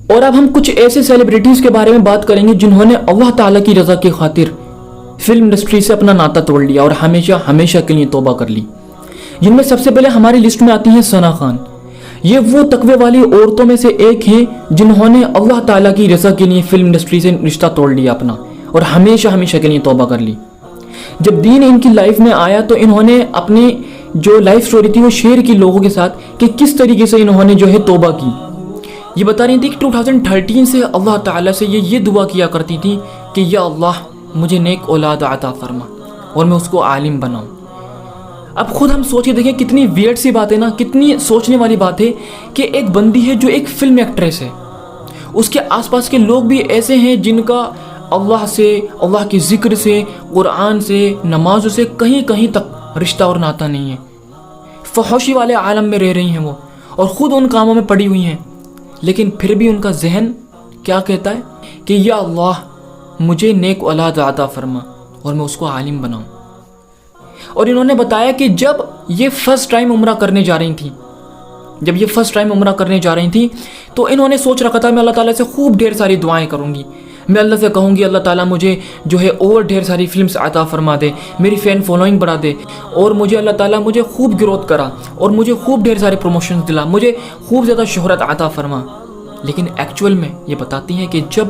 اور اب ہم کچھ ایسے سیلیبریٹیز کے بارے میں بات کریں گے جنہوں نے اللہ تعالیٰ کی رضا کی خاطر فلم انڈسٹری سے اپنا ناتا توڑ لیا اور ہمیشہ ہمیشہ کے لیے توبہ کر لی. جن میں سب سے پہلے ہماری لسٹ میں آتی ہیں ثنا خان. یہ وہ تقوی والی عورتوں میں سے ایک ہیں جنہوں نے اللہ تعالیٰ کی رضا کے لیے فلم انڈسٹری سے رشتہ توڑ لیا اپنا اور ہمیشہ ہمیشہ کے لیے توبہ کر لی. جب دین ان کی لائف میں آیا تو انہوں نے اپنی جو لائف سٹوری تھی وہ شیئر کی لوگوں کے ساتھ کہ کس طریقے سے انہوں نے جو ہے توبہ کی. یہ بتا رہی تھی کہ 2013 سے اللہ تعالیٰ سے یہ دعا کیا کرتی تھی کہ یا اللہ مجھے نیک اولاد عطا فرما اور میں اس کو عالم بناؤں. اب خود ہم سوچ کے دیکھیں کتنی ویئرڈ سی بات ہے نا, کتنی سوچنے والی بات ہے کہ ایک بندی ہے جو ایک فلم ایکٹریس ہے, اس کے آس پاس کے لوگ بھی ایسے ہیں جن کا اللہ سے, اللہ کے ذکر سے, قرآن سے, نمازوں سے کہیں کہیں تک رشتہ اور ناتا نہیں ہے. فحاشی والے عالم میں رہ رہی ہیں وہ اور خود ان کاموں میں پڑی ہوئی ہیں, لیکن پھر بھی ان کا ذہن کیا کہتا ہے کہ یا اللہ مجھے نیک اولاد عطا فرما اور میں اس کو عالم بناؤں. اور انہوں نے بتایا کہ جب یہ فرسٹ ٹائم عمرہ کرنے جا رہی تھی تو انہوں نے سوچ رکھا تھا میں اللہ تعالیٰ سے خوب ڈھیر ساری دعائیں کروں گی, میں اللہ سے کہوں گی اللہ تعالیٰ مجھے جو ہے اور ڈھیر ساری فلمز عطا فرما دے, میری فین فالوئنگ بڑھا دے, اور مجھے اللہ تعالیٰ مجھے خوب گروتھ کرا اور مجھے خوب ڈھیر سارے پروموشنز دلا, مجھے خوب زیادہ شہرت عطا فرما. لیکن ایکچول میں یہ بتاتی ہیں کہ جب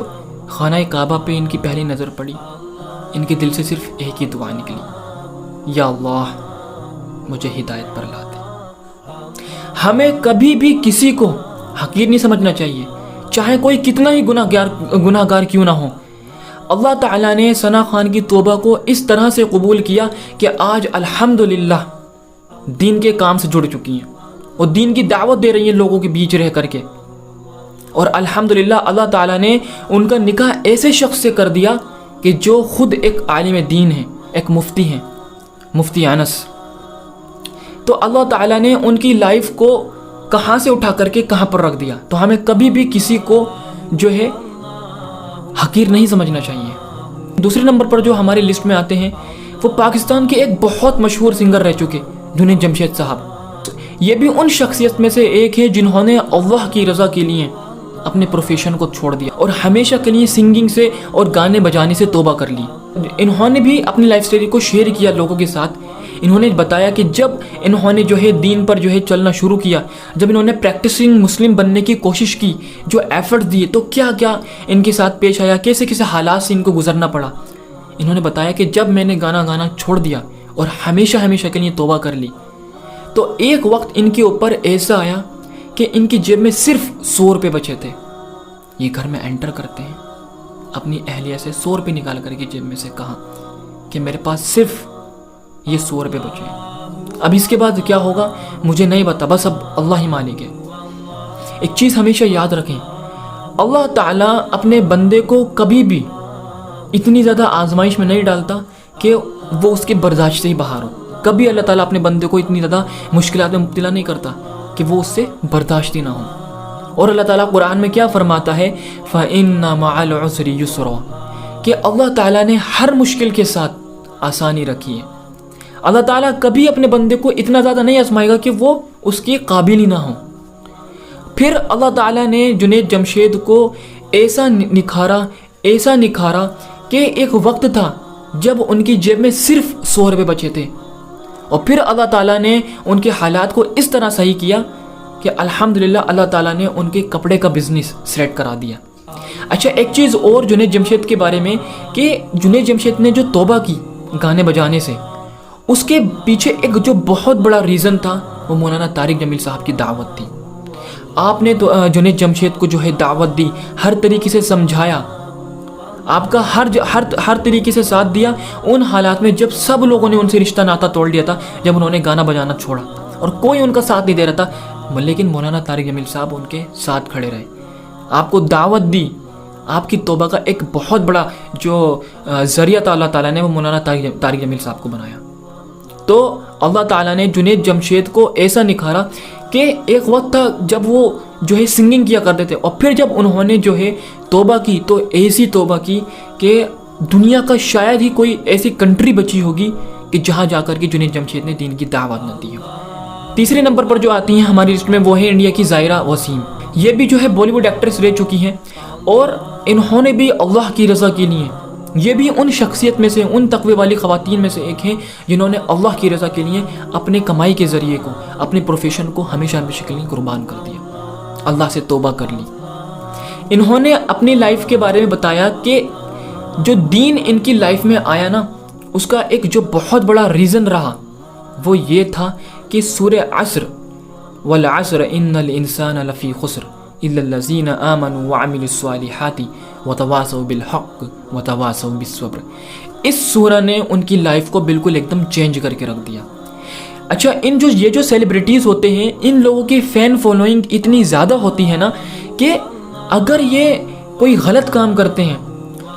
خانہ کعبہ پہ ان کی پہلی نظر پڑی ان کے دل سے صرف ایک ہی دعا نکلی, یا اللہ مجھے ہدایت پر لا دے. ہمیں کبھی بھی کسی کو حقیر نہیں سمجھنا چاہیے, چاہے کوئی کتنا ہی گناہ گار کیوں نہ ہو. اللہ تعالیٰ نے ثنا خان کی توبہ کو اس طرح سے قبول کیا کہ آج الحمدللہ دین کے کام سے جڑ چکی ہیں اور دین کی دعوت دے رہی ہیں لوگوں کے بیچ رہ کر کے. اور الحمدللہ اللہ تعالیٰ نے ان کا نکاح ایسے شخص سے کر دیا کہ جو خود ایک عالم دین ہے, ایک مفتی ہیں, مفتی انس. تو اللہ تعالیٰ نے ان کی لائف کو کہاں سے اٹھا کر کے کہاں پر رکھ دیا. تو ہمیں کبھی بھی کسی کو جو ہے حقیر نہیں سمجھنا چاہیے. دوسرے نمبر پر جو ہماری لسٹ میں آتے ہیں وہ پاکستان کے ایک بہت مشہور سنگر رہ چکے جنید جمشید صاحب. یہ بھی ان شخصیت میں سے ایک ہے جنہوں نے اللہ کی رضا کے لیے اپنے پروفیشن کو چھوڑ دیا اور ہمیشہ کے لیے سنگنگ سے اور گانے بجانے سے توبہ کر لی. انہوں نے بھی اپنی لائف سٹوری کو شیئر کیا لوگوں کے ساتھ. انہوں نے بتایا کہ جب انہوں نے جو ہے دین پر جو ہے چلنا شروع کیا, جب انہوں نے پریکٹسنگ مسلم بننے کی کوشش کی, جو ایفرٹ دیے, تو کیا کیا ان کے ساتھ پیش آیا, کیسے کیسے حالات سے ان کو گزرنا پڑا. انہوں نے بتایا کہ جب میں نے گانا چھوڑ دیا اور ہمیشہ ہمیشہ کے لیے توبہ کر لی تو ایک وقت ان کے اوپر ایسا آیا کہ ان کی جیب میں صرف 100 روپے بچے تھے. یہ گھر میں انٹر کرتے ہیں, اپنی اہلیہ سے 100 روپے نکال کر کے جیب میں سے کہا کہ میرے پاس صرف یہ 100 روپے بچے ہیں, اب اس کے بعد کیا ہوگا مجھے نہیں پتا, بس اب اللہ ہی مالک ہے. ایک چیز ہمیشہ یاد رکھیں, اللہ تعالیٰ اپنے بندے کو کبھی بھی اتنی زیادہ آزمائش میں نہیں ڈالتا کہ وہ اس کے برداشت سے ہی باہر ہو. کبھی اللہ تعالیٰ اپنے بندے کو اتنی زیادہ مشکلات میں مبتلا نہیں کرتا کہ وہ اس سے برداشت ہی نہ ہو. اور اللہ تعالیٰ قرآن میں کیا فرماتا ہے, فَإِنَّ مَعَ الْعُسْرِ يُسْرًا, کہ اللہ تعالیٰ نے ہر مشکل کے ساتھ آسانی رکھی ہے. اللہ تعالیٰ کبھی اپنے بندے کو اتنا زیادہ نہیں آزمائے گا کہ وہ اس کے قابل ہی نہ ہو. پھر اللہ تعالیٰ نے جنید جمشید کو ایسا نکھارا کہ ایک وقت تھا جب ان کی جیب میں صرف 100 روپے بچے تھے, اور پھر اللہ تعالیٰ نے ان کے حالات کو اس طرح صحیح کیا کہ الحمدللہ اللہ تعالیٰ نے ان کے کپڑے کا بزنس سیٹ کرا دیا. اچھا ایک چیز اور جنید جمشید کے بارے میں کہ جنید جمشید نے جو توبہ کی گانے بجانے سے, اس کے پیچھے ایک جو بہت بڑا ریزن تھا وہ مولانا طارق جمیل صاحب کی دعوت تھی. آپ نے تو جنید جمشید کو جو ہے دعوت دی, ہر طریقے سے سمجھایا, آپ کا ہر طریقے سے ساتھ دیا ان حالات میں جب سب لوگوں نے ان سے رشتہ ناتا توڑ دیا تھا, جب انہوں نے گانا بجانا چھوڑا اور کوئی ان کا ساتھ نہیں دے رہا تھا, لیکن مولانا طارق جمیل صاحب ان کے ساتھ کھڑے رہے, آپ کو دعوت دی. آپ کی توبہ کا ایک بہت بڑا جو ذریعہ تھا اللہ تعالیٰ نے وہ مولانا طارق جمیل صاحب کو بنایا. تو اللہ تعالیٰ نے جنید جمشید کو ایسا نکھارا کہ ایک وقت تھا جب وہ جو ہے سنگنگ کیا کرتے تھے, اور پھر جب انہوں نے جو ہے توبہ کی تو ایسی توبہ کی کہ دنیا کا شاید ہی کوئی ایسی کنٹری بچی ہوگی کہ جہاں جا کر کے جنید جمشید نے دین کی دعوت نہ دی ہو. تیسرے نمبر پر جو آتی ہیں ہماری لسٹ میں وہ ہے انڈیا کی زائرہ وسیم. یہ بھی جو ہے بالی ووڈ ایکٹریس رہ چکی ہیں، اور انہوں نے بھی اللہ کی رضا کے لیے، یہ بھی ان شخصیت میں سے، ان تقوی والی خواتین میں سے ایک ہیں جنہوں نے اللہ کی رضا کے لیے اپنے کمائی کے ذریعے کو، اپنے پروفیشن کو ہمیشہ ہمیشہ کے لیے قربان کر دیا، اللہ سے توبہ کر لی۔ انہوں نے اپنی لائف کے بارے میں بتایا کہ جو دین ان کی لائف میں آیا نا، اس کا ایک جو بہت بڑا ریزن رہا وہ یہ تھا کہ سورہ عصر، والعصر ان الانسان لفی خسر الا الذین آمنوا وعملوا الصالحات وتواصوا بالحق وتواصوا بالصبر، اس سورہ نے ان کی لائف کو بالکل ایک دم چینج کر کے رکھ دیا۔ اچھا، یہ جو سیلیبریٹیز ہوتے ہیں، ان لوگوں کی فین فالوئنگ اتنی زیادہ ہوتی ہے نا کہ اگر یہ کوئی غلط کام کرتے ہیں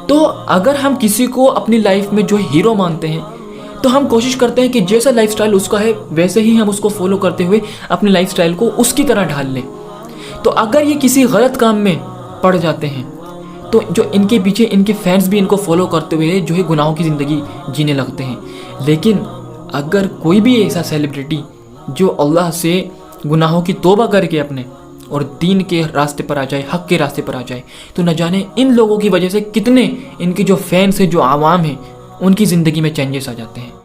تو اگر ہم کسی کو اپنی لائف میں جو ہیرو مانتے ہیں تو ہم کوشش کرتے ہیں کہ جیسا لائف سٹائل اس کا ہے ویسے ہی ہم اس کو فالو کرتے ہوئے اپنی لائف سٹائل کو اس کی طرح ڈھال لیں۔ تو اگر یہ کسی غلط کام میں پڑ جاتے ہیں تو جو ان کے پیچھے ان کے فینس بھی ان کو فالو کرتے ہوئے جو ہے گناہوں کی زندگی جینے لگتے ہیں۔ لیکن اگر کوئی بھی ایسا سیلیبریٹی جو اللہ سے گناہوں کی توبہ کر کے اپنے اور دین کے راستے پر آ جائے، حق کے راستے پر آ جائے، تو نہ جانے ان لوگوں کی وجہ سے کتنے ان کے جو فینس ہیں، جو عوام ہیں، ان کی زندگی میں چینجز آ جاتے ہیں۔